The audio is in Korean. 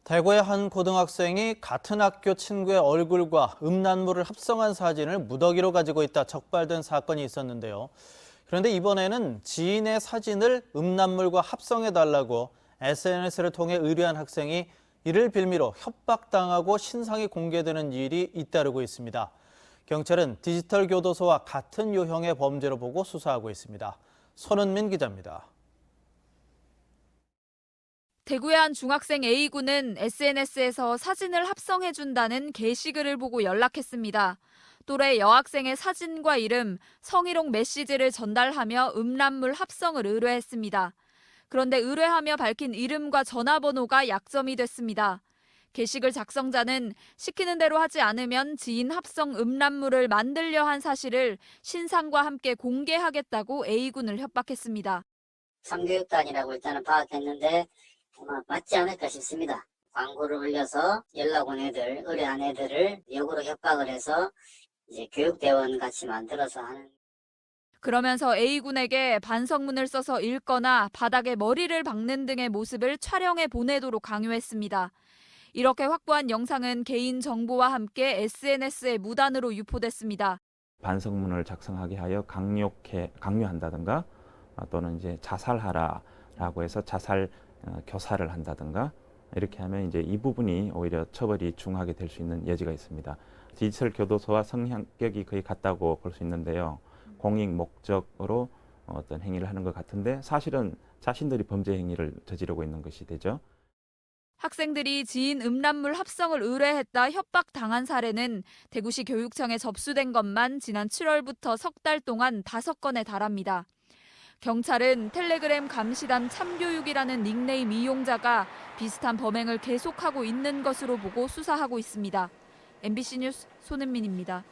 대구의 한 고등학생이 같은 학교 친구의 얼굴과 음란물을 합성한 사진을 무더기로 가지고 있다 적발된 사건이 있었는데요. 그런데 이번에는 지인의 사진을 음란물과 합성해달라고 SNS를 통해 의뢰한 학생이 이를 빌미로 협박당하고 신상이 공개되는 일이 잇따르고 있습니다. 경찰은 디지털 교도소와 같은 유형의 범죄로 보고 수사하고 있습니다. 손은민 기자입니다. 대구의 한 중학생 A군은 SNS에서 사진을 합성해준다는 게시글을 보고 연락했습니다. 또래 여학생의 사진과 이름, 성희롱 메시지를 전달하며 음란물 합성을 의뢰했습니다. 그런데 의뢰하며 밝힌 이름과 전화번호가 약점이 됐습니다. 게시글 작성자는 시키는 대로 하지 않으면 지인 합성 음란물을 만들려 한 사실을 신상과 함께 공개하겠다고 A군을 협박했습니다. 성교육단이라고 일단은 파악했는데 아마 맞지 않을까 싶습니다. 광고를 올려서 연락 온 애들, 의뢰한 애들을 역으로 협박을 해서 이제 교육대원 같이 만들어서 하는. 그러면서 A군에게 반성문을 써서 읽거나 바닥에 머리를 박는 등의 모습을 촬영해 보내도록 강요했습니다. 이렇게 확보한 영상은 개인 정보와 함께 SNS에 무단으로 유포됐습니다. 반성문을 작성하게 하여 강요한다든가 또는 이제 자살하라라고 해서 자살 교사를 한다든가 이렇게 하면 이제 이 부분이 오히려 처벌이 중하게 될 수 있는 여지가 있습니다. 디지털 교도소와 성향격이 거의 같다고 볼 수 있는데요. 공익 목적으로 어떤 행위를 하는 것 같은데 사실은 자신들이 범죄 행위를 저지르고 있는 것이 되죠. 학생들이 지인 음란물 합성을 의뢰했다 협박당한 사례는 대구시 교육청에 접수된 것만 지난 7월부터 석 달 동안 5건에 달합니다. 경찰은 텔레그램 감시단 참교육이라는 닉네임 이용자가 비슷한 범행을 계속하고 있는 것으로 보고 수사하고 있습니다. MBC 뉴스 손은민입니다.